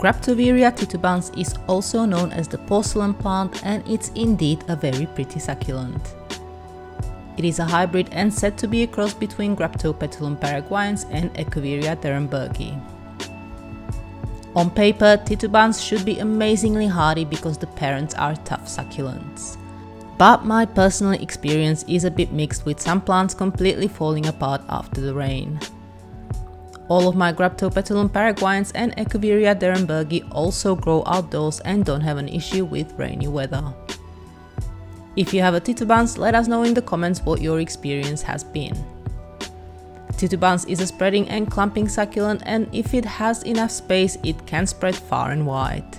Graptoveria Titubans is also known as the porcelain plant, and it's indeed a very pretty succulent. It is a hybrid and said to be a cross between Graptopetalum paraguayense and Echeveria derenbergii. On paper, Titubans should be amazingly hardy because the parents are tough succulents. But my personal experience is a bit mixed, with some plants completely falling apart after the rain. All of my Graptopetalum paraguayense and Echeveria derenbergii also grow outdoors and don't have an issue with rainy weather. If you have a Titubans, let us know in the comments what your experience has been. Titubans is a spreading and clumping succulent, and if it has enough space, it can spread far and wide.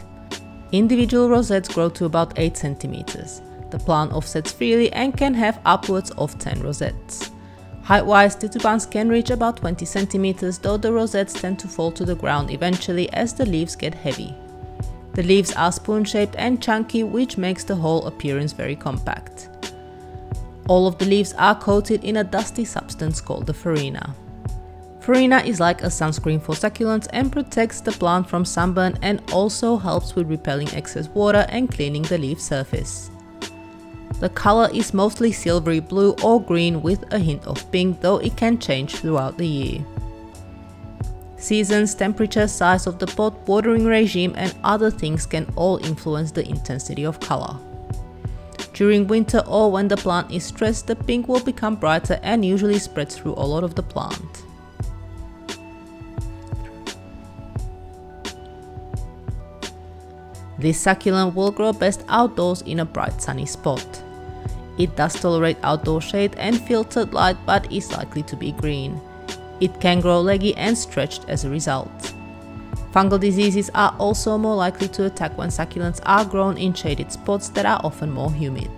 Individual rosettes grow to about 8 cm. The plant offsets freely and can have upwards of 10 rosettes. Height-wise, Titubans can reach about 20 cm, though the rosettes tend to fall to the ground eventually as the leaves get heavy. The leaves are spoon-shaped and chunky, which makes the whole appearance very compact. All of the leaves are coated in a dusty substance called the farina. Farina is like a sunscreen for succulents and protects the plant from sunburn, and also helps with repelling excess water and cleaning the leaf surface. The color is mostly silvery blue or green with a hint of pink, though it can change throughout the year. Seasons, temperature, size of the pot, watering regime and other things can all influence the intensity of color. During winter or when the plant is stressed, the pink will become brighter and usually spreads through a lot of the plant. This succulent will grow best outdoors in a bright sunny spot. It does tolerate outdoor shade and filtered light, but is likely to be green. It can grow leggy and stretched as a result. Fungal diseases are also more likely to attack when succulents are grown in shaded spots that are often more humid.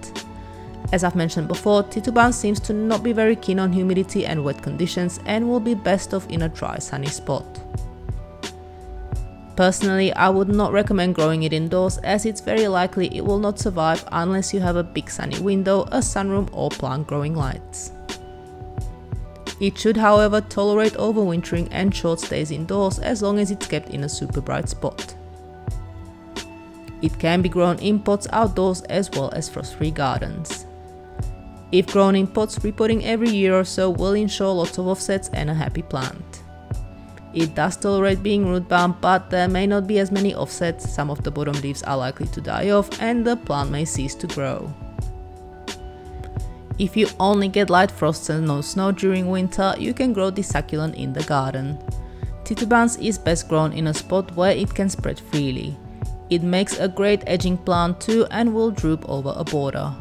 As I've mentioned before, Titubans seems to not be very keen on humidity and wet conditions and will be best off in a dry sunny spot. Personally, I would not recommend growing it indoors, as it's very likely it will not survive unless you have a big sunny window, a sunroom or plant growing lights. It should, however, tolerate overwintering and short stays indoors as long as it's kept in a super bright spot. It can be grown in pots outdoors as well as frost-free gardens. If grown in pots, repotting every year or so will ensure lots of offsets and a happy plant. It does tolerate being root-bound, but there may not be as many offsets, some of the bottom leaves are likely to die off and the plant may cease to grow. If you only get light frosts and no snow during winter, you can grow this succulent in the garden. Titubans is best grown in a spot where it can spread freely. It makes a great edging plant too and will droop over a border.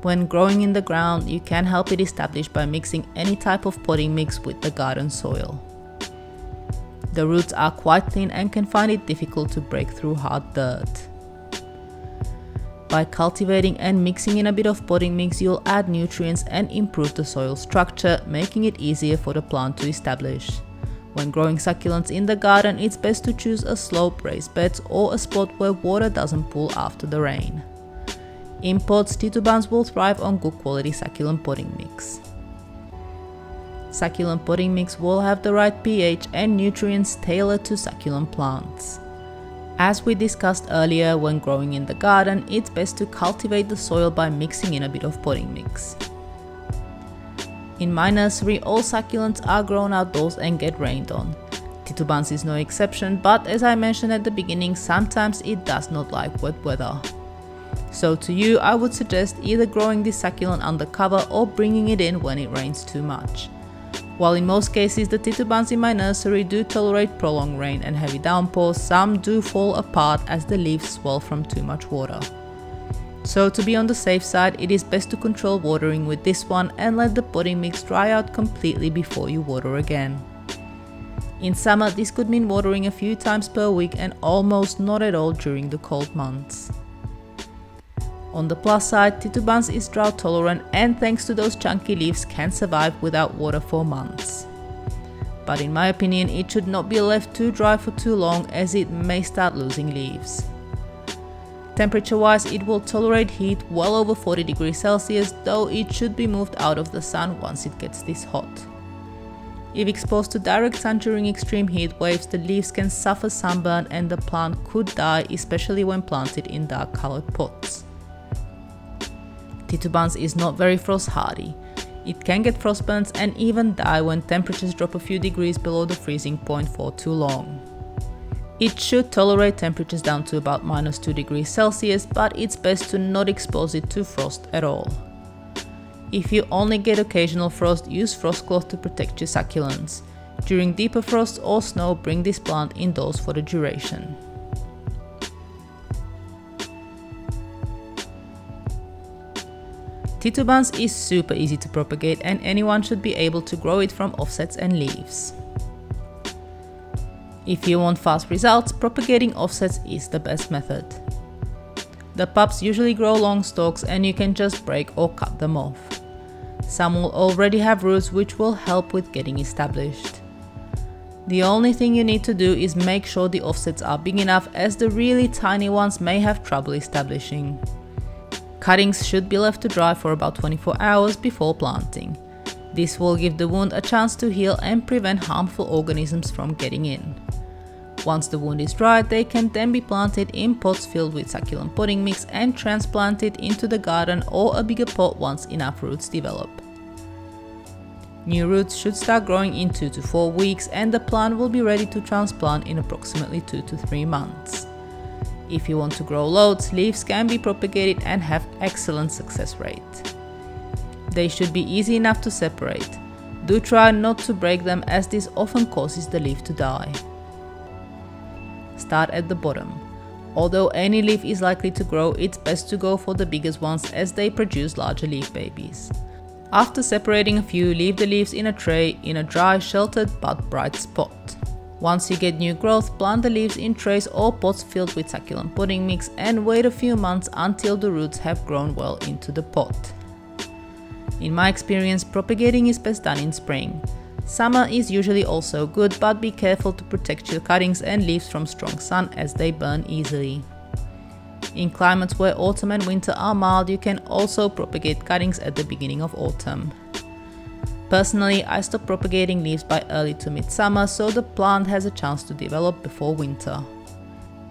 When growing in the ground, you can help it establish by mixing any type of potting mix with the garden soil. The roots are quite thin and can find it difficult to break through hard dirt. By cultivating and mixing in a bit of potting mix, you'll add nutrients and improve the soil structure, making it easier for the plant to establish. When growing succulents in the garden, it's best to choose a slope, raised beds or a spot where water doesn't pool after the rain. In pots, Titubans will thrive on good quality succulent potting mix. Succulent potting mix will have the right pH and nutrients tailored to succulent plants. As we discussed earlier, when growing in the garden, it's best to cultivate the soil by mixing in a bit of potting mix. In my nursery, all succulents are grown outdoors and get rained on. Titubans is no exception, but as I mentioned at the beginning, sometimes it does not like wet weather. So to you, I would suggest either growing this succulent under cover or bringing it in when it rains too much. While in most cases the Titubans in my nursery do tolerate prolonged rain and heavy downpours, some do fall apart as the leaves swell from too much water. So to be on the safe side, it is best to control watering with this one and let the potting mix dry out completely before you water again. In summer, this could mean watering a few times per week and almost not at all during the cold months. On the plus side, Titubans is drought tolerant and thanks to those chunky leaves can survive without water for months. But in my opinion, it should not be left too dry for too long, as it may start losing leaves. Temperature wise, it will tolerate heat well over 40 degrees Celsius, though it should be moved out of the sun once it gets this hot. If exposed to direct sun during extreme heat waves, the leaves can suffer sunburn and the plant could die, especially when planted in dark colored pots. Titubans is not very frost hardy. It can get frostburns and even die when temperatures drop a few degrees below the freezing point for too long. It should tolerate temperatures down to about -2 degrees Celsius, but it's best to not expose it to frost at all. If you only get occasional frost, use frost cloth to protect your succulents. During deeper frost or snow, bring this plant indoors for the duration. Titubans is super easy to propagate and anyone should be able to grow it from offsets and leaves. If you want fast results, propagating offsets is the best method. The pups usually grow long stalks and you can just break or cut them off. Some will already have roots which will help with getting established. The only thing you need to do is make sure the offsets are big enough, as the really tiny ones may have trouble establishing. Cuttings should be left to dry for about 24 hours before planting. This will give the wound a chance to heal and prevent harmful organisms from getting in. Once the wound is dry, they can then be planted in pots filled with succulent potting mix and transplanted into the garden or a bigger pot once enough roots develop. New roots should start growing in 2 to 4 weeks and the plant will be ready to transplant in approximately 2 to 3 months. If you want to grow loads, leaves can be propagated and have excellent success rate. They should be easy enough to separate. Do try not to break them, as this often causes the leaf to die. Start at the bottom. Although any leaf is likely to grow, it's best to go for the biggest ones as they produce larger leaf babies. After separating a few, leave the leaves in a tray in a dry, sheltered but bright spot. Once you get new growth, plant the leaves in trays or pots filled with succulent potting mix and wait a few months until the roots have grown well into the pot. In my experience, propagating is best done in spring. Summer is usually also good, but be careful to protect your cuttings and leaves from strong sun as they burn easily. In climates where autumn and winter are mild, you can also propagate cuttings at the beginning of autumn. Personally, I stop propagating leaves by early to mid-summer so the plant has a chance to develop before winter.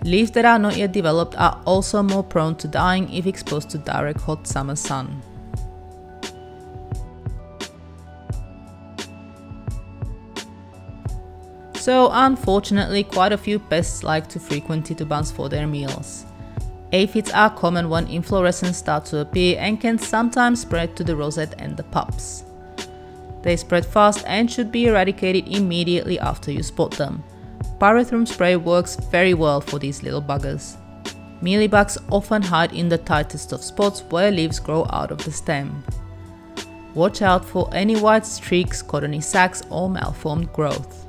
Leaves that are not yet developed are also more prone to dying if exposed to direct hot summer sun. So unfortunately, quite a few pests like to frequent Titubans for their meals. Aphids are common when inflorescences start to appear and can sometimes spread to the rosette and the pups. They spread fast and should be eradicated immediately after you spot them. Pyrethrum spray works very well for these little buggers. Mealybugs often hide in the tightest of spots where leaves grow out of the stem. Watch out for any white streaks, cottony sacs or malformed growth.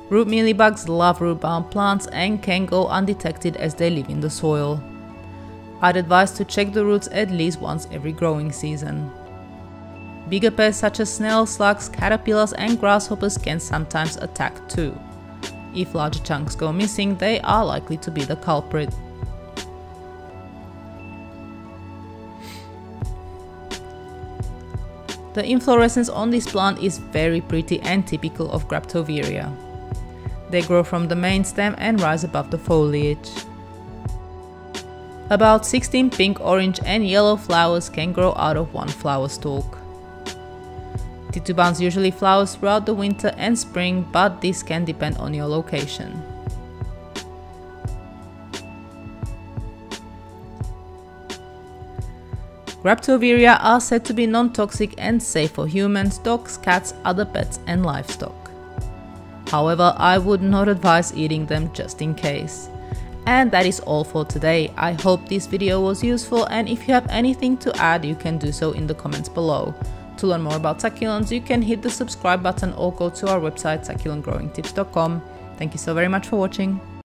Root mealybugs love root-bound plants and can go undetected as they live in the soil. I'd advise to check the roots at least once every growing season. Bigger pests such as snails, slugs, caterpillars and grasshoppers can sometimes attack too. If larger chunks go missing, they are likely to be the culprit. The inflorescence on this plant is very pretty and typical of Graptoveria. They grow from the main stem and rise above the foliage. About 16 pink, orange and yellow flowers can grow out of one flower stalk. Titubans usually flower throughout the winter and spring, but this can depend on your location. Graptoveria are said to be non-toxic and safe for humans, dogs, cats, other pets and livestock. However, I would not advise eating them just in case. And that is all for today. I hope this video was useful, and if you have anything to add, you can do so in the comments below. To learn more about succulents, you can hit the subscribe button or go to our website succulentgrowingtips.com. Thank you so very much for watching.